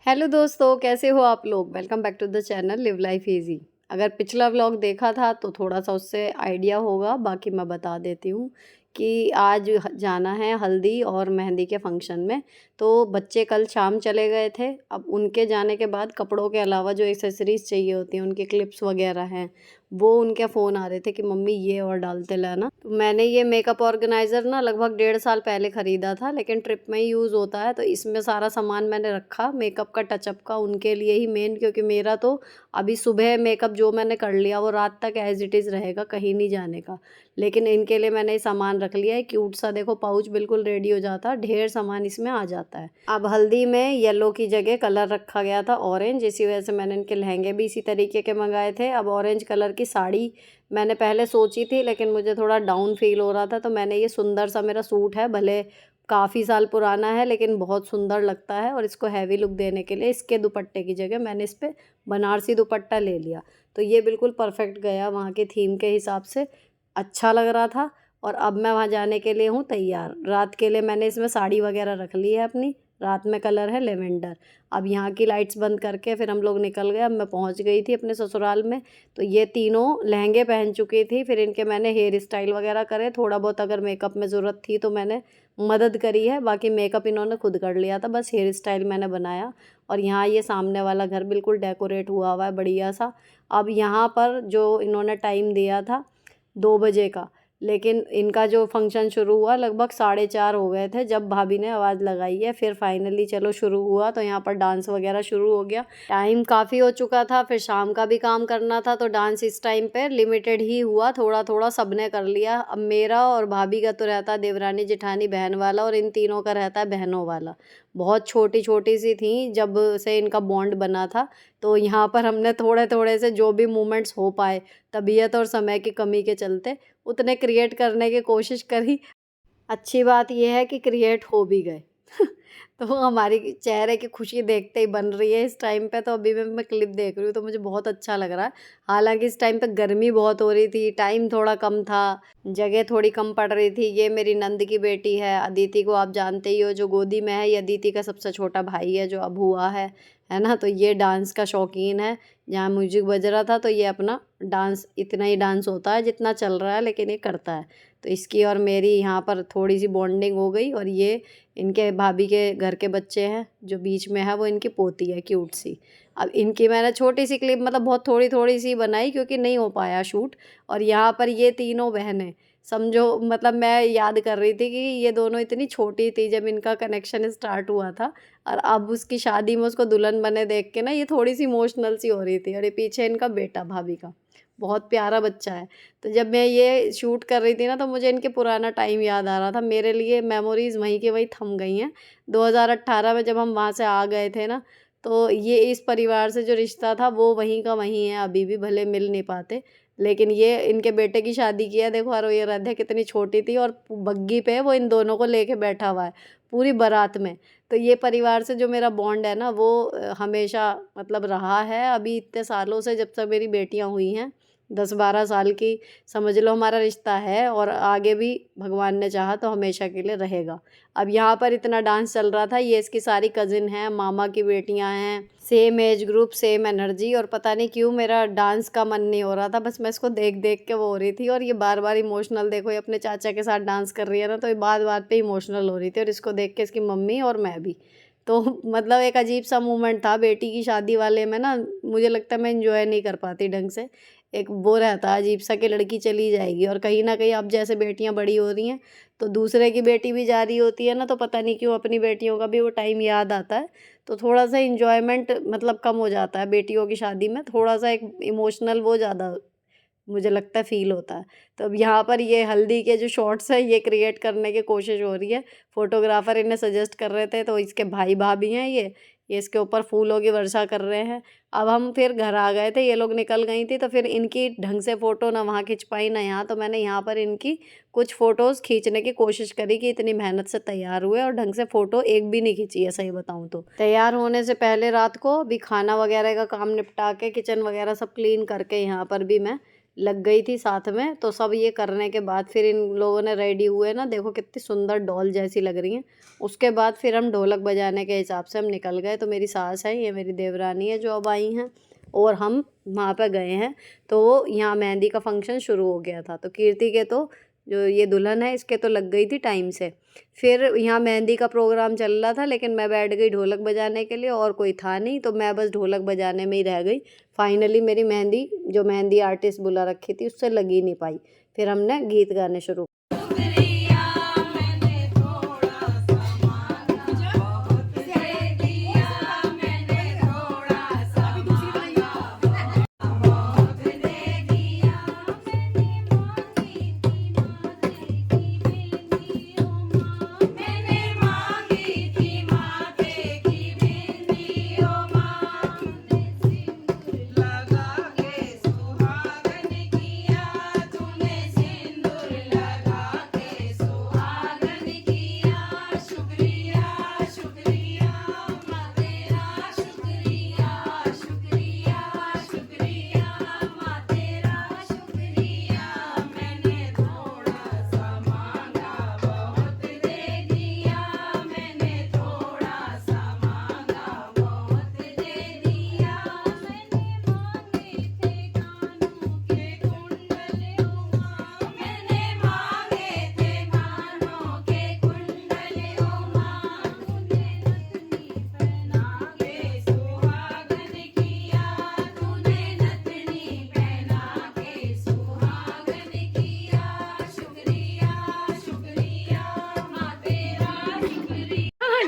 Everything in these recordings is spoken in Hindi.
हेलो दोस्तों, कैसे हो आप लोग। Welcome back to the channel live life easy. अगर पिछला व्लॉग देखा था तो थोड़ा सा उससे आइडिया होगा, बाकी मैं बता देती हूँ कि आज जाना है हल्दी और मेहंदी के फंक्शन में। तो बच्चे कल शाम चले गए थे। अब उनके जाने के बाद कपड़ों के अलावा जो एक्सेसरीज़ चाहिए होती हैं, उनके क्लिप्स वगैरह हैं, वो उनके फ़ोन आ रहे थे कि मम्मी ये और डालते लाना। तो मैंने ये मेकअप ऑर्गेनाइज़र ना लगभग 1.5 साल पहले ख़रीदा था, लेकिन ट्रिप में ही यूज़ होता है। तो इसमें सारा सामान मैंने रखा मेकअप का, टचअप का, उनके लिए ही मेन, क्योंकि मेरा तो अभी सुबह मेकअप जो मैंने कर लिया वो रात तक एज इट इज़ रहेगा, कहीं नहीं जाने का। लेकिन इनके लिए मैंने सामान रख लिया है। क्यूट सा देखो पाउच बिल्कुल रेडी हो जाता है, ढेर सामान इसमें आ जाता है। अब हल्दी में येलो की जगह कलर रखा गया था ऑरेंज, इसी वजह से मैंने इनके लहंगे भी इसी तरीके के मंगाए थे। अब ऑरेंज कलर की साड़ी मैंने पहले सोची थी, लेकिन मुझे थोड़ा डाउन फील हो रहा था, तो मैंने ये सुंदर सा मेरा सूट है, भले काफ़ी साल पुराना है लेकिन बहुत सुंदर लगता है, और इसको हैवी लुक देने के लिए इसके दुपट्टे की जगह मैंने इस पर बनारसी दुपट्टा ले लिया। तो ये बिल्कुल परफेक्ट गया वहाँ के थीम के हिसाब से, अच्छा लग रहा था। और अब मैं वहाँ जाने के लिए हूँ तैयार। रात के लिए मैंने इसमें साड़ी वगैरह रख ली है अपनी, रात में कलर है लेवेंडर। अब यहाँ की लाइट्स बंद करके फिर हम लोग निकल गए। अब मैं पहुँच गई थी अपने ससुराल में। तो ये तीनों लहंगे पहन चुकी थी, फिर इनके मैंने हेयर स्टाइल वगैरह करे, थोड़ा बहुत अगर मेकअप में ज़रूरत थी तो मैंने मदद करी है, बाकी मेकअप इन्होंने खुद कर लिया था, बस हेयर स्टाइल मैंने बनाया। और यहाँ ये सामने वाला घर बिल्कुल डेकोरेट हुआ हुआ है बढ़िया सा। अब यहाँ पर जो इन्होंने टाइम दिया था 2 बजे का, लेकिन इनका जो फंक्शन शुरू हुआ लगभग 4:30 हो गए थे जब भाभी ने आवाज़ लगाई है। फिर फाइनली चलो शुरू हुआ, तो यहाँ पर डांस वगैरह शुरू हो गया। टाइम काफ़ी हो चुका था, फिर शाम का भी काम करना था, तो डांस इस टाइम पे लिमिटेड ही हुआ, थोड़ा थोड़ा सबने कर लिया। अब मेरा और भाभी का तो रहता है देवरानी जेठानी बहन वाला, और इन तीनों का रहता है बहनों वाला। बहुत छोटी छोटी सी थी जब से इनका बॉन्ड बना था। तो यहाँ पर हमने थोड़े थोड़े से जो भी मूवमेंट्स हो पाए, तबीयत और समय की कमी के चलते, उतने क्रिएट करने की कोशिश करी। अच्छी बात ये है कि क्रिएट हो भी गए। तो हमारी चेहरे की खुशी देखते ही बन रही है इस टाइम पे। तो अभी मैं क्लिप देख रही हूँ तो मुझे बहुत अच्छा लग रहा है। हालांकि इस टाइम पे गर्मी बहुत हो रही थी, टाइम थोड़ा कम था, जगह थोड़ी कम पड़ रही थी। ये मेरी नंद की बेटी है अदिति को, आप जानते ही हो, जो गोदी में है। ये अदिति का सबसे छोटा भाई है जो अब हुआ है ना। तो ये डांस का शौकीन है। जहाँ म्यूजिक बज रहा था तो ये अपना डांस, इतना ही डांस होता है जितना चल रहा है, लेकिन ये करता है। तो इसकी और मेरी यहाँ पर थोड़ी सी बॉन्डिंग हो गई। और ये इनके भाभी के घर के बच्चे हैं, जो बीच में है वो इनकी पोती है क्यूट सी। अब इनकी मैंने छोटी सी क्लिप, मतलब बहुत थोड़ी थोड़ी सी बनाई क्योंकि नहीं हो पाया शूट। और यहाँ पर ये तीनों बहनें समझो, मतलब मैं याद कर रही थी कि ये दोनों इतनी छोटी थी जब इनका कनेक्शन स्टार्ट हुआ था, और अब उसकी शादी में उसको दुल्हन बने देख के ना ये थोड़ी सी इमोशनल सी हो रही थी। और ये पीछे इनका बेटा भाभी का बहुत प्यारा बच्चा है। तो जब मैं ये शूट कर रही थी ना, तो मुझे इनके पुराना टाइम याद आ रहा था। मेरे लिए मेमोरीज़ वहीं के वहीं थम गई हैं। 2018 में जब हम वहाँ से आ गए थे ना, तो ये इस परिवार से जो रिश्ता था वो वहीं का वहीं है अभी भी, भले मिल नहीं पाते। लेकिन ये इनके बेटे की शादी की है, देखो ये राध्या कितनी छोटी थी, और बग्गी पे वो इन दोनों को लेके बैठा हुआ है पूरी बारात में। तो ये परिवार से जो मेरा बॉन्ड है ना, वो हमेशा मतलब रहा है अभी इतने सालों से, जब तक मेरी बेटियां हुई हैं। 10-12 साल की समझ लो हमारा रिश्ता है, और आगे भी भगवान ने चाहा तो हमेशा के लिए रहेगा। अब यहाँ पर इतना डांस चल रहा था। ये इसकी सारी कज़िन हैं, मामा की बेटियाँ हैं, same age group, same energy. और पता नहीं क्यों मेरा डांस का मन नहीं हो रहा था, बस मैं इसको देख देख के वो हो रही थी। और ये बार बार इमोशनल, देखो ये अपने चाचा के साथ डांस कर रही है ना, तो ये बात बात पे इमोशनल हो रही थी, और इसको देख के इसकी मम्मी और मैं भी। तो मतलब एक अजीब सा मोमेंट था बेटी की शादी वाले में ना। मुझे लगता है मैं इंजॉय नहीं कर पाती ढंग से। एक वो रहता है अजीब सा कि लड़की चली जाएगी, और कहीं ना कहीं अब जैसे बेटियां बड़ी हो रही हैं तो दूसरे की बेटी भी जा रही होती है ना, तो पता नहीं क्यों अपनी बेटियों का भी वो टाइम याद आता है। तो थोड़ा सा इंजॉयमेंट मतलब कम हो जाता है बेटियों की शादी में, थोड़ा सा एक इमोशनल वो ज़्यादा मुझे लगता है फ़ील होता है। तो अब यहाँ पर ये हल्दी के जो शॉट्स हैं ये क्रिएट करने की कोशिश हो रही है। फ़ोटोग्राफ़र इन्हें सजेस्ट कर रहे थे, तो इसके भाई भाभी हैं ये इसके ऊपर फूलों की वर्षा कर रहे हैं। अब हम फिर घर आ गए थे, ये लोग निकल गई थी, तो फिर इनकी ढंग से फ़ोटो ना वहाँ खिंच पाई ना यहाँ। तो मैंने यहाँ पर इनकी कुछ फ़ोटोज़ खींचने की कोशिश करी कि इतनी मेहनत से तैयार हुए और ढंग से फ़ोटो एक भी नहीं खींची है सही बताऊँ तो। तैयार होने से पहले रात को भी खाना वगैरह का काम निपटा के, किचन वगैरह सब क्लीन करके यहाँ पर भी मैं लग गई थी साथ में। तो सब ये करने के बाद फिर इन लोगों ने रेडी हुए ना, देखो कितनी सुंदर डॉल जैसी लग रही हैं। उसके बाद फिर हम ढोलक बजाने के हिसाब से हम निकल गए। तो मेरी सास है, ये मेरी देवरानी है जो अब आई हैं, और हम वहाँ पे गए हैं। तो यहाँ मेहंदी का फंक्शन शुरू हो गया था। तो कीर्ति के तो जो ये दुल्हन है इसके तो लग गई थी टाइम से। फिर यहाँ मेहंदी का प्रोग्राम चल रहा था, लेकिन मैं बैठ गई ढोलक बजाने के लिए, और कोई था नहीं, तो मैं बस ढोलक बजाने में ही रह गई। फाइनली मेरी मेहंदी, जो मेहंदी आर्टिस्ट बुला रखी थी, उससे लग ही नहीं पाई। फिर हमने गीत गाने शुरू।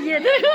ये देखो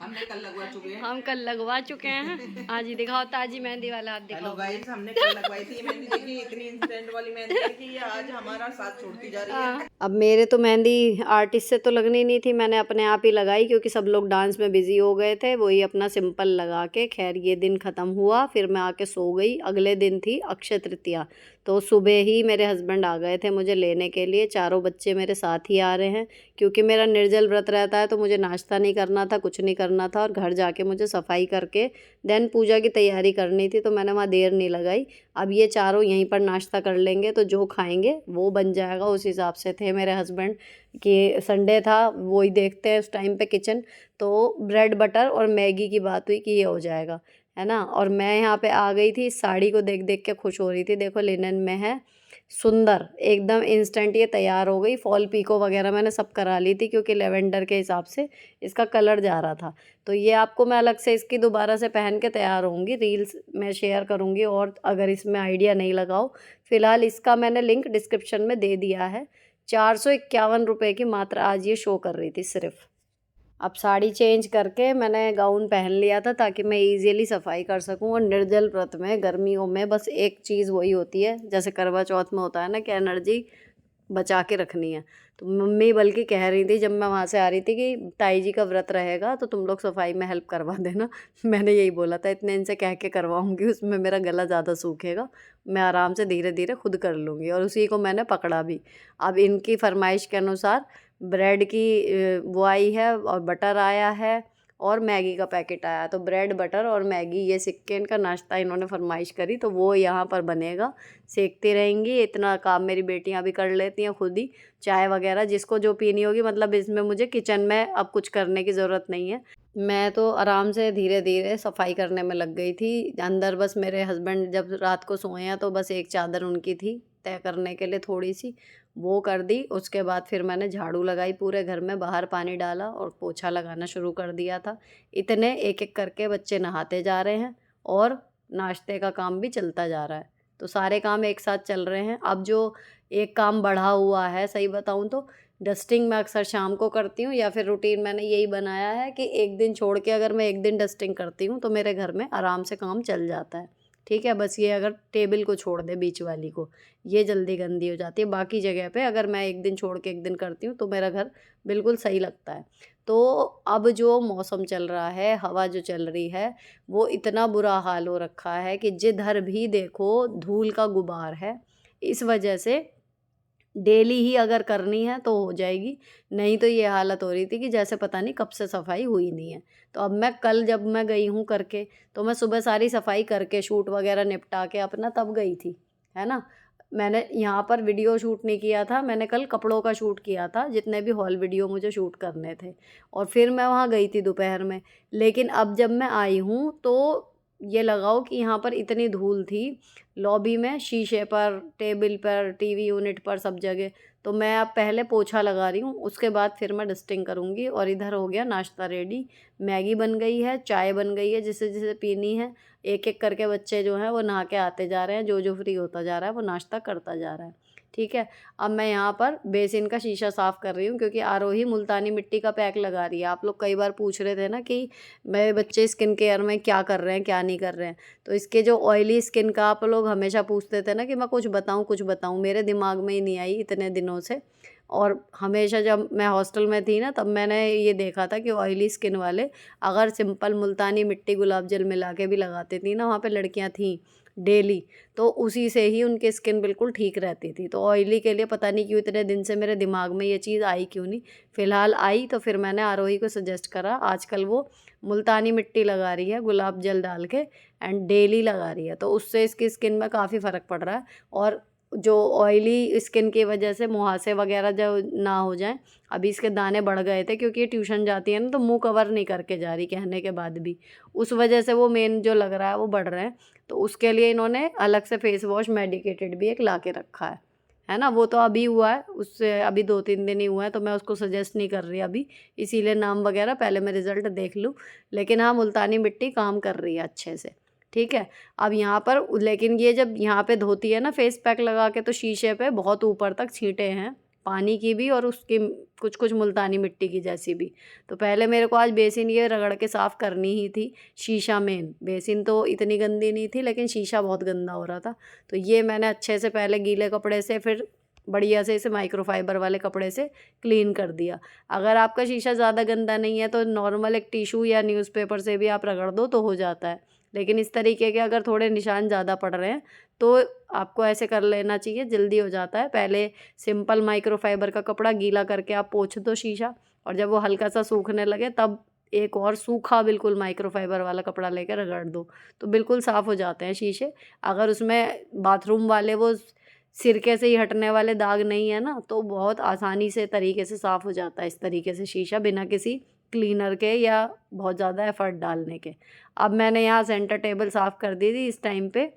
हमने कल लगवा चुके हैं। हम कल लगवा चुके हैं। आज ही दिखाओ ताजी मेहंदी वाला हाथ हेलो दिखाओ। गाइस, हमने कल लगवाई थी ये मेहंदी। देखिए इतनी इंस्टेंट वाली मेहंदी है कि ये आज हमारा साथ छोड़ती जा रही है। अब मेरे तो मेहंदी आर्टिस्ट से तो लगनी नहीं थी, मैंने अपने आप ही लगाई, क्योंकि सब लोग डांस में बिजी हो गए थे। वही अपना सिंपल लगा के, खैर ये दिन ख़त्म हुआ। फिर मैं आके सो गई। अगले दिन थी अक्षय तृतीया। तो सुबह ही मेरे हस्बैंड आ गए थे मुझे लेने के लिए। चारों बच्चे मेरे साथ ही आ रहे हैं, क्योंकि मेरा निर्जल व्रत रहता है, तो मुझे नाश्ता नहीं करना था, कुछ नहीं करना था, और घर जाके मुझे सफाई करके देन पूजा की तैयारी करनी थी। तो मैंने वहाँ देर नहीं लगाई। अब ये चारों यहीं पर नाश्ता कर लेंगे, तो जो खाएंगे वो बन जाएगा। उस हिसाब से थे मेरे हस्बैंड कि संडे था, वही देखते हैं उस टाइम पे किचन। तो ब्रेड बटर और मैगी की बात हुई कि ये हो जाएगा, है ना। और मैं यहाँ पे आ गई थी, इस साड़ी को देख देख के खुश हो रही थी। देखो लिनन में है, सुंदर एकदम इंस्टेंट ये तैयार हो गई। फॉल पीको वगैरह मैंने सब करा ली थी, क्योंकि लेवेंडर के हिसाब से इसका कलर जा रहा था। तो ये आपको मैं अलग से इसकी दोबारा से पहन के तैयार होंगी, रील्स में शेयर करूँगी, और अगर इसमें आइडिया नहीं लगाओ। फिलहाल इसका मैंने लिंक डिस्क्रिप्शन में दे दिया है। 451 रुपये की मात्र आज ये शो कर रही थी सिर्फ। अब साड़ी चेंज करके मैंने गाउन पहन लिया था, ताकि मैं इजीली सफाई कर सकूं। और निर्जल व्रत में गर्मियों में बस एक चीज़ वही होती है, जैसे करवा चौथ में होता है ना, कि एनर्जी बचा के रखनी है। तो मम्मी बल्कि कह रही थी जब मैं वहाँ से आ रही थी कि ताई जी का व्रत रहेगा तो तुम लोग सफाई में हेल्प करवा देना। मैंने यही बोला था, इतने इनसे कह के करवाऊँगी, उसमें मेरा गला ज़्यादा सूखेगा, मैं आराम से धीरे धीरे खुद कर लूँगी। और उसी को मैंने पकड़ा भी। अब इनकी फरमाइश के अनुसार ब्रेड की वो आई है, और बटर आया है, और मैगी का पैकेट आया। तो ब्रेड बटर और मैगी, ये सेकंड का नाश्ता इन्होंने फरमाइश करी, तो वो यहाँ पर बनेगा। सेकती रहेंगी, इतना काम मेरी बेटियाँ भी कर लेती हैं खुद ही। चाय वगैरह जिसको जो पीनी होगी, मतलब इसमें मुझे किचन में अब कुछ करने की ज़रूरत नहीं है। मैं तो आराम से धीरे धीरे सफाई करने में लग गई थी। अंदर बस मेरे हस्बैंड जब रात को सोए हैं, तो बस एक चादर उनकी थी तय करने के लिए थोड़ी सी, वो कर दी। उसके बाद फिर मैंने झाड़ू लगाई पूरे घर में, बाहर पानी डाला और पोछा लगाना शुरू कर दिया था। इतने एक एक करके बच्चे नहाते जा रहे हैं, और नाश्ते का काम भी चलता जा रहा है। तो सारे काम एक साथ चल रहे हैं। अब जो एक काम बढ़ा हुआ है, सही बताऊं तो डस्टिंग मैं अक्सर शाम को करती हूँ, या फिर रूटीन मैंने यही बनाया है कि एक दिन छोड़ के अगर मैं एक दिन डस्टिंग करती हूँ, तो मेरे घर में आराम से काम चल जाता है। ठीक है, बस ये अगर टेबल को छोड़ दे, बीच वाली को, ये जल्दी गंदी हो जाती है। बाकी जगह पे अगर मैं एक दिन छोड़ के एक दिन करती हूँ, तो मेरा घर बिल्कुल सही लगता है। तो अब जो मौसम चल रहा है, हवा जो चल रही है, वो इतना बुरा हाल हो रखा है कि जिधर भी देखो धूल का गुबार है। इस वजह से डेली ही अगर करनी है तो हो जाएगी, नहीं तो ये हालत हो रही थी कि जैसे पता नहीं कब से सफाई हुई नहीं है। तो अब मैं कल जब मैं गई हूँ करके, तो मैं सुबह सारी सफाई करके शूट वगैरह निपटा के अपना तब गई थी, है ना। मैंने यहाँ पर वीडियो शूट नहीं किया था, मैंने कल कपड़ों का शूट किया था, जितने भी हॉल वीडियो मुझे शूट करने थे, और फिर मैं वहाँ गई थी दोपहर में। लेकिन अब जब मैं आई हूँ तो ये लगाओ कि यहाँ पर इतनी धूल थी लॉबी में, शीशे पर, टेबल पर, टीवी यूनिट पर, सब जगह। तो मैं अब पहले पोछा लगा रही हूँ, उसके बाद फिर मैं डस्टिंग करूँगी। और इधर हो गया नाश्ता रेडी, मैगी बन गई है, चाय बन गई है जिसे जिसे पीनी है। एक एक करके बच्चे जो हैं वो नहा के आते जा रहे हैं, जो जो फ्री होता जा रहा है वो नाश्ता करता जा रहा है। ठीक है, अब मैं यहाँ पर बेसिन का शीशा साफ़ कर रही हूँ, क्योंकि आरोही मुल्तानी मिट्टी का पैक लगा रही है। आप लोग कई बार पूछ रहे थे ना कि मेरे बच्चे स्किन केयर में क्या कर रहे हैं, क्या नहीं कर रहे हैं। तो इसके जो ऑयली स्किन का आप लोग हमेशा पूछते थे ना कि मैं कुछ बताऊँ, मेरे दिमाग में ही नहीं आई इतने दिनों से। और हमेशा जब मैं हॉस्टल में थी ना, तब मैंने ये देखा था कि ऑयली स्किन वाले अगर सिंपल मुल्तानी मिट्टी गुलाब जल मिला के भी लगाती थी ना, वहाँ पे लड़कियाँ थीं डेली, तो उसी से ही उनकी स्किन बिल्कुल ठीक रहती थी। तो ऑयली के लिए पता नहीं क्यों इतने दिन से मेरे दिमाग में ये चीज़ आई क्यों नहीं, फ़िलहाल आई तो फिर मैंने आरोही को सजेस्ट करा। आजकल वो मुल्तानी मिट्टी लगा रही है गुलाब जल डाल के, एंड डेली लगा रही है, तो उससे इसकी स्किन में काफ़ी फ़र्क पड़ रहा है। और जो ऑयली स्किन की वजह से मुहासे वगैरह जो ना हो जाएं, अभी इसके दाने बढ़ गए थे क्योंकि ये ट्यूशन जाती है ना, तो मुंह कवर नहीं करके जा रही कहने के बाद भी, उस वजह से वो मेन जो लग रहा है वो बढ़ रहे हैं। तो उसके लिए इन्होंने अलग से फेस वॉश मेडिकेटेड भी एक ला के रखा है ना। वो तो अभी हुआ है, उससे अभी 2-3 दिन ही हुआ है, तो मैं उसको सजेस्ट नहीं कर रही अभी, इसीलिए नाम वगैरह पहले मैं रिज़ल्ट देख लूँ। लेकिन हाँ, मुल्तानी मिट्टी काम कर रही है अच्छे से। ठीक है, अब यहाँ पर लेकिन ये जब यहाँ पे धोती है ना फेस पैक लगा के, तो शीशे पे बहुत ऊपर तक छींटे हैं पानी की भी और उसकी कुछ कुछ मुल्तानी मिट्टी की जैसी भी। तो पहले मेरे को आज बेसिन ये रगड़ के साफ़ करनी ही थी, शीशा मेन, बेसिन तो इतनी गंदी नहीं थी लेकिन शीशा बहुत गंदा हो रहा था। तो ये मैंने अच्छे से पहले गीले कपड़े से, फिर बढ़िया से इसे माइक्रोफाइबर वाले कपड़े से क्लीन कर दिया। अगर आपका शीशा ज़्यादा गंदा नहीं है तो नॉर्मल एक टिशू या न्यूज़पेपर से भी आप रगड़ दो तो हो जाता है। लेकिन इस तरीके के अगर थोड़े निशान ज़्यादा पड़ रहे हैं तो आपको ऐसे कर लेना चाहिए, जल्दी हो जाता है। पहले सिंपल माइक्रोफाइबर का कपड़ा गीला करके आप पोंछ दो शीशा, और जब वो हल्का सा सूखने लगे तब एक और सूखा बिल्कुल माइक्रोफाइबर वाला कपड़ा लेकर रगड़ दो, तो बिल्कुल साफ़ हो जाते हैं शीशे। अगर उसमें बाथरूम वाले वो सिरके से ही हटने वाले दाग नहीं है ना, तो बहुत आसानी से तरीके से साफ़ हो जाता है इस तरीके से शीशा, बिना किसी क्लीनर के या बहुत ज़्यादा एफर्ट डालने के। अब मैंने यहाँ सेंटर टेबल साफ़ कर दी थी इस टाइम पे,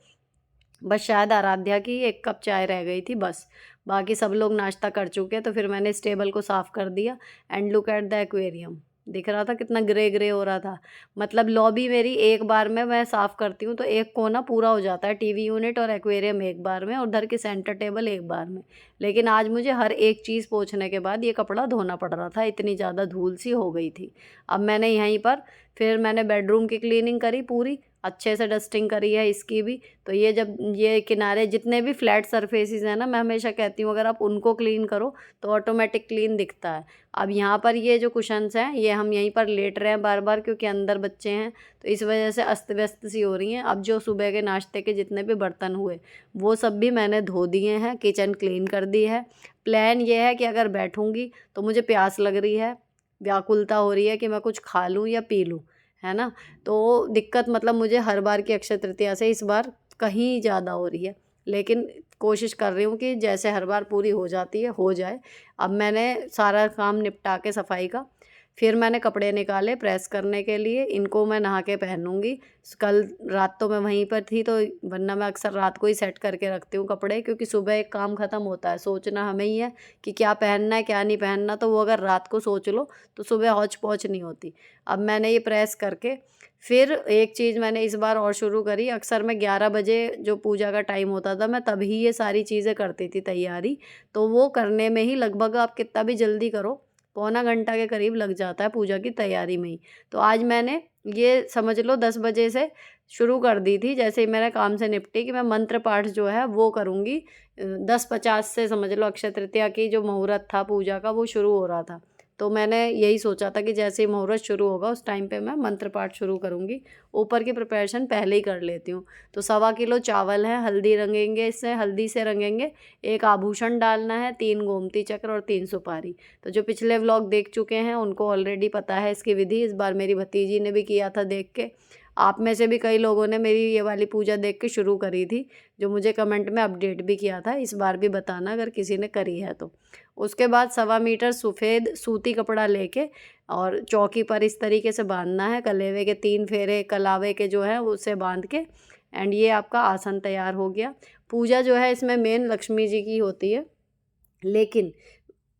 बस शायद आराध्या की 1 कप चाय रह गई थी बस, बाकी सब लोग नाश्ता कर चुके। तो फिर मैंने इस टेबल को साफ़ कर दिया। And look at the aquarium, दिख रहा था कितना ग्रे ग्रे हो रहा था। मतलब लॉबी मेरी एक बार में मैं साफ़ करती हूँ तो एक कोना पूरा हो जाता है, टीवी यूनिट और एक्वेरियम एक बार में, और उधर की सेंटर टेबल एक बार में। लेकिन आज मुझे हर एक चीज़ पोंछने के बाद ये कपड़ा धोना पड़ रहा था, इतनी ज़्यादा धूल सी हो गई थी। अब मैंने यहीं पर फिर मैंने बेडरूम की क्लीनिंग करी, पूरी अच्छे से डस्टिंग करी है इसकी भी। तो ये जब ये किनारे जितने भी फ्लैट सरफेसेस हैं ना, मैं हमेशा कहती हूँ अगर आप उनको क्लीन करो तो ऑटोमेटिक क्लीन दिखता है। अब यहाँ पर ये जो कुशन्स हैं ये हम यहीं पर लेट रहे हैं बार बार, क्योंकि अंदर बच्चे हैं तो इस वजह से अस्त व्यस्त सी हो रही हैं। अब जो सुबह के नाश्ते के जितने भी बर्तन हुए वो सब भी मैंने धो दिए हैं, किचन क्लीन कर दी है। प्लान ये है कि अगर बैठूँगी तो मुझे प्यास लग रही है, व्याकुलता हो रही है कि मैं कुछ खा लूँ या पी लूँ, है ना। तो दिक्कत मतलब मुझे हर बार की अक्षय तृतीया से इस बार कहीं ज़्यादा हो रही है, लेकिन कोशिश कर रही हूँ कि जैसे हर बार पूरी हो जाती है हो जाए। अब मैंने सारा काम निपटा के सफाई का, फिर मैंने कपड़े निकाले प्रेस करने के लिए, इनको मैं नहा के पहनूँगी। कल रात तो मैं वहीं पर थी, तो वरना मैं अक्सर रात को ही सेट करके रखती हूँ कपड़े, क्योंकि सुबह एक काम ख़त्म होता है, सोचना हमें ही है कि क्या पहनना है क्या नहीं पहनना, तो वो अगर रात को सोच लो तो सुबह हौच पौच नहीं होती। अब मैंने ये प्रेस करके फिर एक चीज़ मैंने इस बार और शुरू करी। अक्सर मैं 11 बजे जो पूजा का टाइम होता था मैं तभी ये सारी चीज़ें करती थी तैयारी, तो वो करने में ही लगभग आप कितना भी जल्दी करो पौना घंटा के करीब लग जाता है पूजा की तैयारी में ही। तो आज मैंने ये समझ लो 10 बजे से शुरू कर दी थी, जैसे ही मेरे काम से निपटी कि मैं मंत्र पाठ जो है वो करूँगी। 10:50 से समझ लो अक्षय तृतीया की जो मुहूर्त था पूजा का वो शुरू हो रहा था। तो मैंने यही सोचा था कि जैसे ही मुहूर्त शुरू होगा उस टाइम पे मैं मंत्र पाठ शुरू करूँगी। ऊपर की प्रिपरेशन पहले ही कर लेती हूँ। तो 1.25 किलो चावल है, हल्दी रंगेंगे, इससे हल्दी से रंगेंगे, 1 आभूषण डालना है, 3 गोमती चक्र और 3 सुपारी। तो जो पिछले व्लॉग देख चुके हैं उनको ऑलरेडी पता है इसकी विधि, इस बार मेरी भतीजी ने भी किया था देख के। आप में से भी कई लोगों ने मेरी ये वाली पूजा देख के शुरू करी थी, जो मुझे कमेंट में अपडेट भी किया था। इस बार भी बताना अगर किसी ने करी है तो। उसके बाद 1.25 मीटर सफ़ेद सूती कपड़ा लेके और चौकी पर इस तरीके से बांधना है। कलेवे के 3 फेरे कलावे के जो है उसे बांध के, एंड ये आपका आसन तैयार हो गया। पूजा जो है इसमें मेन लक्ष्मी जी की होती है, लेकिन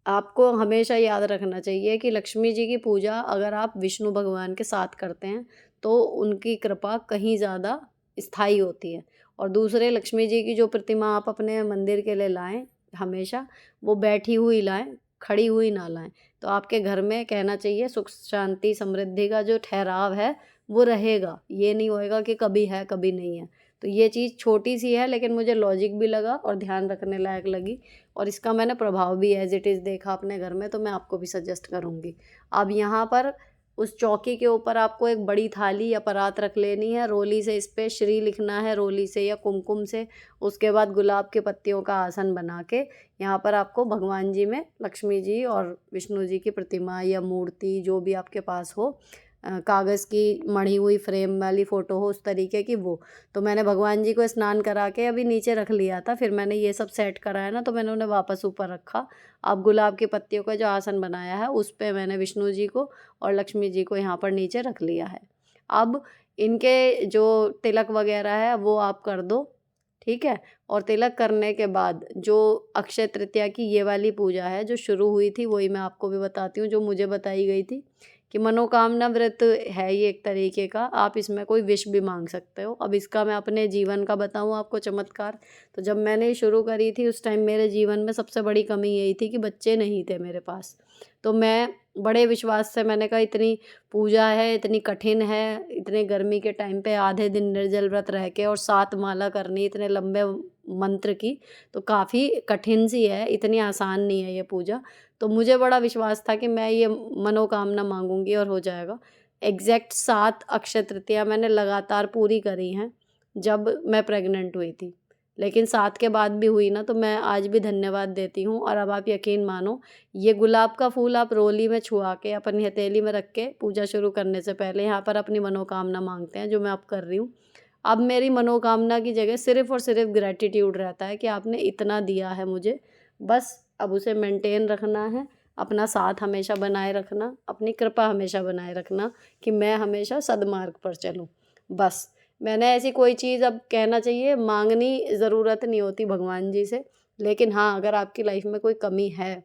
आपको हमेशा याद रखना चाहिए कि लक्ष्मी जी की पूजा अगर आप विष्णु भगवान के साथ करते हैं तो उनकी कृपा कहीं ज़्यादा स्थायी होती है। और दूसरे, लक्ष्मी जी की जो प्रतिमा आप अपने मंदिर के लिए लाएं, हमेशा वो बैठी हुई लाएं, खड़ी हुई ना लाएं। तो आपके घर में कहना चाहिए सुख शांति समृद्धि का जो ठहराव है वो रहेगा। ये नहीं होएगा कि कभी है कभी नहीं है। तो ये चीज़ छोटी सी है, लेकिन मुझे लॉजिक भी लगा और ध्यान रखने लायक लगी, और इसका मैंने प्रभाव भी एज इट इज़ देखा अपने घर में, तो मैं आपको भी सजेस्ट करूँगी। अब यहाँ पर उस चौकी के ऊपर आपको एक बड़ी थाली या परात रख लेनी है। रोली से इस पे श्री लिखना है, रोली से या कुमकुम से। उसके बाद गुलाब के पत्तियों का आसन बना के यहाँ पर आपको भगवान जी में लक्ष्मी जी और विष्णु जी की प्रतिमा या मूर्ति जो भी आपके पास हो, कागज़ की मढ़ी हुई फ्रेम वाली फ़ोटो हो उस तरीके की, वो। तो मैंने भगवान जी को स्नान करा के अभी नीचे रख लिया था, फिर मैंने ये सब सेट कराया ना, तो मैंने उन्हें वापस ऊपर रखा। अब गुलाब की पत्तियों का जो आसन बनाया है उस पे मैंने विष्णु जी को और लक्ष्मी जी को यहाँ पर नीचे रख लिया है। अब इनके जो तिलक वगैरह है वो आप कर दो, ठीक है। और तिलक करने के बाद जो अक्षय तृतीया की ये वाली पूजा है जो शुरू हुई थी, वही मैं आपको भी बताती हूँ, जो मुझे बताई गई थी कि मनोकामना व्रत है ये एक तरीके का। आप इसमें कोई विश भी मांग सकते हो। अब इसका मैं अपने जीवन का बताऊँ आपको चमत्कार, तो जब मैंने शुरू करी थी उस टाइम मेरे जीवन में सबसे बड़ी कमी यही थी कि बच्चे नहीं थे मेरे पास। तो मैं बड़े विश्वास से मैंने कहा इतनी पूजा है, इतनी कठिन है, इतने गर्मी के टाइम पे आधे दिन निर्जल व्रत रह के और 7 माला करनी इतने लंबे मंत्र की, तो काफ़ी कठिन सी है, इतनी आसान नहीं है ये पूजा। तो मुझे बड़ा विश्वास था कि मैं ये मनोकामना मांगूंगी और हो जाएगा। एग्जैक्ट 7 अक्षय तृतीया मैंने लगातार पूरी करी हैं जब मैं प्रेग्नेंट हुई थी, लेकिन 7 के बाद भी हुई ना, तो मैं आज भी धन्यवाद देती हूँ। और अब आप यकीन मानो, ये गुलाब का फूल आप रोली में छुआ के अपनी हथेली में रख के पूजा शुरू करने से पहले यहाँ पर अपनी मनोकामना मांगते हैं, जो मैं अब कर रही हूँ। अब मेरी मनोकामना की जगह सिर्फ़ और सिर्फ ग्रैटिट्यूड रहता है कि आपने इतना दिया है मुझे, बस अब उसे मेंटेन रखना है, अपना साथ हमेशा बनाए रखना, अपनी कृपा हमेशा बनाए रखना कि मैं हमेशा सद्मार्ग पर चलूँ, बस। मैंने ऐसी कोई चीज़, अब कहना चाहिए मांगनी ज़रूरत नहीं होती भगवान जी से, लेकिन हाँ, अगर आपकी लाइफ में कोई कमी है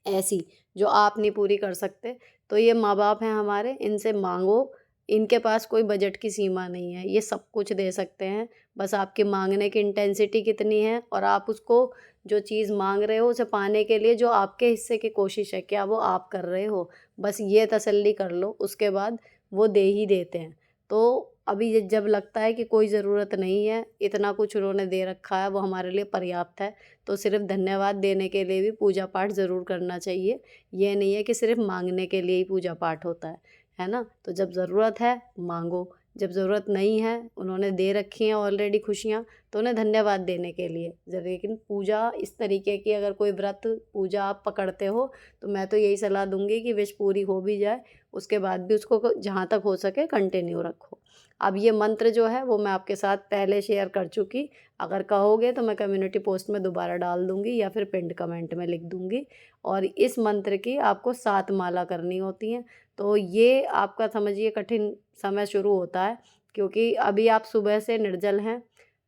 ऐसी जो आप नहीं पूरी कर सकते, तो ये माँ बाप हैं हमारे, इनसे मांगो। इनके पास कोई बजट की सीमा नहीं है, ये सब कुछ दे सकते हैं। बस आपके मांगने की इंटेंसिटी कितनी है और आप उसको, जो चीज़ मांग रहे हो उसे पाने के लिए जो आपके हिस्से की कोशिश है, क्या वो आप कर रहे हो, बस ये तसल्ली कर लो। उसके बाद वो दे ही देते हैं। तो अभी जब लगता है कि कोई ज़रूरत नहीं है, इतना कुछ उन्होंने दे रखा है, वो हमारे लिए पर्याप्त है, तो सिर्फ़ धन्यवाद देने के लिए भी पूजा पाठ ज़रूर करना चाहिए। ये नहीं है कि सिर्फ़ मांगने के लिए ही पूजा पाठ होता है ना? तो जब ज़रूरत है मांगो, जब ज़रूरत नहीं है, उन्होंने दे रखी हैं ऑलरेडी खुशियाँ, तो उन्हें धन्यवाद देने के लिए। लेकिन पूजा इस तरीके की, अगर कोई व्रत पूजा आप पकड़ते हो, तो मैं तो यही सलाह दूंगी कि विश पूरी हो भी जाए, उसके बाद भी उसको जहाँ तक हो सके कंटिन्यू रखो। अब ये मंत्र जो है वो मैं आपके साथ पहले शेयर कर चुकी, अगर कहोगे तो मैं कम्युनिटी पोस्ट में दोबारा डाल दूंगी या फिर पिंड कमेंट में लिख दूंगी। और इस मंत्र की आपको 7 माला करनी होती हैं। तो ये आपका समझिए कठिन समय शुरू होता है, क्योंकि अभी आप सुबह से निर्जल हैं,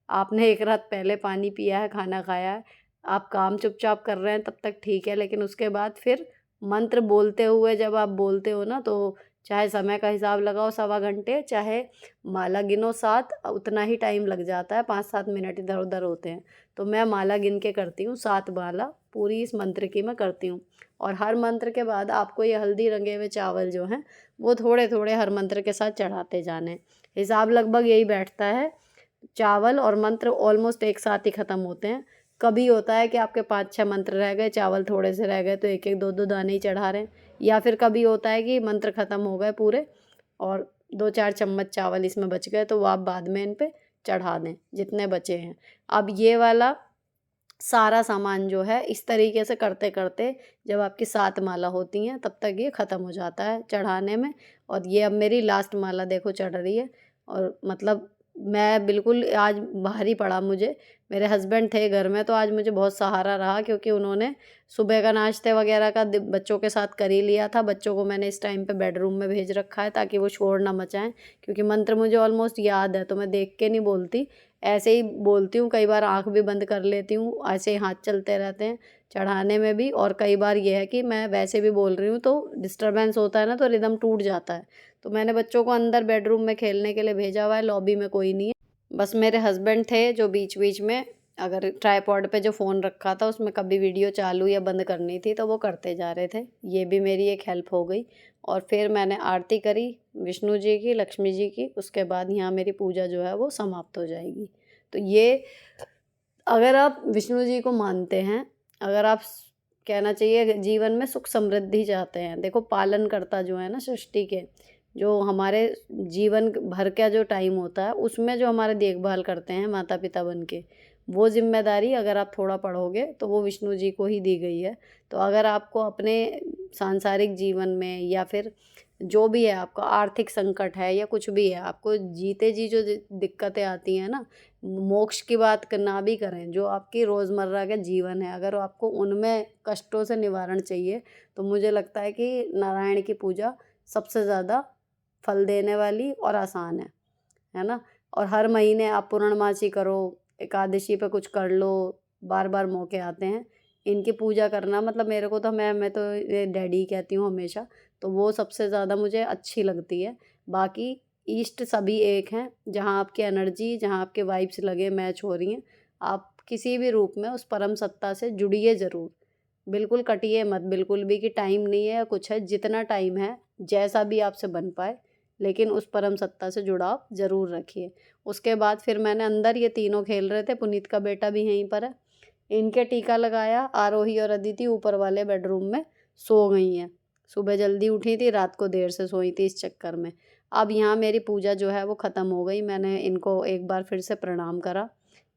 आपने एक रात पहले पानी पिया है, खाना खाया है, आप काम चुपचाप कर रहे हैं, तब तक ठीक है। लेकिन उसके बाद फिर मंत्र बोलते हुए जब आप बोलते हो ना, तो चाहे समय का हिसाब लगाओ 1.25 घंटे, चाहे माला गिनो 7, उतना ही टाइम लग जाता है, 5-7 मिनट इधर उधर होते हैं। तो मैं माला गिन के करती हूँ, 7 माला पूरी इस मंत्र की मैं करती हूँ। और हर मंत्र के बाद आपको ये हल्दी रंगे हुए चावल जो हैं वो थोड़े थोड़े हर मंत्र के साथ चढ़ाते जाने। हिसाब लगभग यही बैठता है, चावल और मंत्र ऑलमोस्ट एक साथ ही ख़त्म होते हैं। कभी होता है कि आपके 5-6 मंत्र रह गए, चावल थोड़े से रह गए, तो 1-1 2-2 दाने ही चढ़ा रहे हैं। या फिर कभी होता है कि मंत्र ख़त्म हो गए पूरे और 2-4 चम्मच चावल इसमें बच गए, तो वो आप बाद में इन पे चढ़ा दें जितने बचे हैं। अब ये वाला सारा सामान जो है इस तरीके से करते करते जब आपकी 7 माला होती हैं तब तक ये ख़त्म हो जाता है चढ़ाने में। और ये अब मेरी लास्ट माला देखो चढ़ रही है। और मतलब मैं बिल्कुल आज भारी पड़ा मुझे। मेरे हस्बैंड थे घर में तो आज मुझे बहुत सहारा रहा, क्योंकि उन्होंने सुबह का नाश्ते वगैरह का बच्चों के साथ कर ही लिया था। बच्चों को मैंने इस टाइम पे बेडरूम में भेज रखा है ताकि वो शोर ना मचाएं, क्योंकि मंत्र मुझे ऑलमोस्ट याद है तो मैं देख के नहीं बोलती, ऐसे ही बोलती हूँ। कई बार आँख भी बंद कर लेती हूँ, ऐसे ही हाथ चलते रहते हैं चढ़ाने में भी। और कई बार ये है कि मैं वैसे भी बोल रही हूँ तो डिस्टर्बेंस होता है ना, तो रिदम टूट जाता है। तो मैंने बच्चों को अंदर बेडरूम में खेलने के लिए भेजा हुआ है, लॉबी में कोई नहीं है। बस मेरे हस्बैंड थे जो बीच बीच में, अगर ट्राईपॉड पे जो फ़ोन रखा था उसमें कभी वीडियो चालू या बंद करनी थी तो वो करते जा रहे थे। ये भी मेरी एक हेल्प हो गई। और फिर मैंने आरती करी विष्णु जी की, लक्ष्मी जी की, उसके बाद यहाँ मेरी पूजा जो है वो समाप्त हो जाएगी। तो ये, अगर आप विष्णु जी को मानते हैं, अगर आप कहना चाहिए जीवन में सुख समृद्धि चाहते हैं, देखो पालनकर्ता जो है ना सृष्टि के, जो हमारे जीवन भर का जो टाइम होता है उसमें जो हमारे देखभाल करते हैं माता पिता बन के, वो जिम्मेदारी अगर आप थोड़ा पढ़ोगे तो वो विष्णु जी को ही दी गई है। तो अगर आपको अपने सांसारिक जीवन में या फिर जो भी है, आपका आर्थिक संकट है या कुछ भी है, आपको जीते जी जो दिक्कतें आती हैं ना, मोक्ष की बात ना भी करें, जो आपकी रोज़मर्रा का जीवन है, अगर आपको उनमें कष्टों से निवारण चाहिए तो मुझे लगता है कि नारायण की पूजा सबसे ज़्यादा फल देने वाली और आसान है ना। और हर महीने आप पूर्णमासी करो, एकादशी पे कुछ कर लो, बार बार मौके आते हैं इनकी पूजा करना। मतलब मेरे को तो, मैं तो ये डैडी कहती हूँ हमेशा, तो वो सबसे ज़्यादा मुझे अच्छी लगती है। बाकी ईस्ट सभी एक हैं, जहाँ आपकी एनर्जी, जहाँ आपके वाइब्स लगे मैच हो रही हैं, आप किसी भी रूप में उस परम सत्ता से जुड़िए ज़रूर। बिल्कुल कटिए मत बिल्कुल भी कि टाइम नहीं है या कुछ है, जितना टाइम है जैसा भी आपसे बन पाए, लेकिन उस परम सत्ता से जुड़ाव ज़रूर रखिए। उसके बाद फिर मैंने अंदर, ये तीनों खेल रहे थे, पुनीत का बेटा भी यहीं पर है, इनके टीका लगाया। आरोही और अदिति ऊपर वाले बेडरूम में सो गई हैं। सुबह जल्दी उठी थी, रात को देर से सोई थी इस चक्कर में। अब यहाँ मेरी पूजा जो है वो ख़त्म हो गई। मैंने इनको एक बार फिर से प्रणाम करा,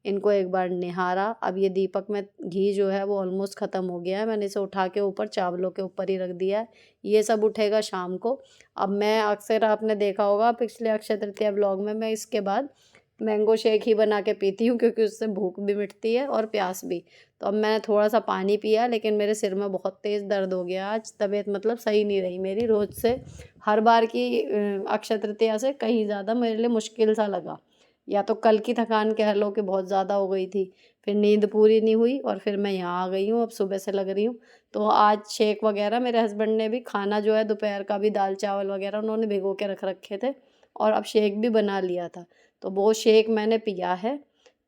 इनको एक बार निहारा। अब ये दीपक में घी जो है वो ऑलमोस्ट ख़त्म हो गया है, मैंने इसे उठा के ऊपर चावलों के ऊपर ही रख दिया है। ये सब उठेगा शाम को। अब मैं अक्सर, आपने देखा होगा पिछले अक्षय तृतीया व्लॉग में, मैं इसके बाद मैंगो शेक ही बना के पीती हूँ, क्योंकि उससे भूख भी मिटती है और प्यास भी। तो अब मैंने थोड़ा सा पानी पिया, लेकिन मेरे सिर में बहुत तेज़ दर्द हो गया आज। तबीयत मतलब सही नहीं रही मेरी, रोज़ से हर बार की अक्षय तृतीया से कहीं ज़्यादा मेरे लिए मुश्किल सा लगा। या तो कल की थकान कह लो कि बहुत ज़्यादा हो गई थी, फिर नींद पूरी नहीं हुई, और फिर मैं यहाँ आ गई हूँ, अब सुबह से लग रही हूँ। तो आज शेक वगैरह, मेरे हस्बैंड ने भी खाना जो है दोपहर का भी दाल चावल वगैरह उन्होंने भिगो के रख रखे थे, और अब शेक भी बना लिया था, तो वो शेक मैंने पिया है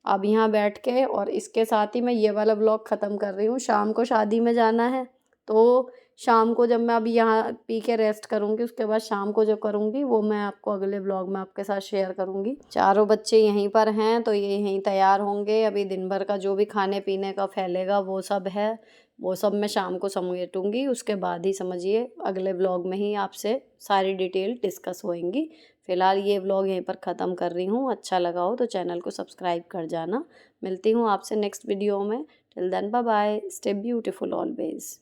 अब यहाँ बैठ के। और इसके साथ ही मैं ये वाला ब्लॉग ख़त्म कर रही हूँ। शाम को शादी में जाना है, तो शाम को जब मैं अभी यहाँ पी के रेस्ट करूँगी, उसके बाद शाम को जो करूँगी वो मैं आपको अगले ब्लॉग में आपके साथ शेयर करूँगी। चारों बच्चे यहीं पर हैं तो ये यहीं तैयार होंगे। अभी दिन भर का जो भी खाने पीने का फैलेगा वो सब है, वो सब मैं शाम को समेटूँगी। उसके बाद ही समझिए अगले ब्लॉग में ही आपसे सारी डिटेल डिस्कस होएंगी। फ़िलहाल ये व्लॉग यहीं पर ख़त्म कर रही हूँ। अच्छा लगा हो तो चैनल को सब्सक्राइब कर जाना। मिलती हूँ आपसे नेक्स्ट वीडियो में। Till then bye bye, stay beautiful always.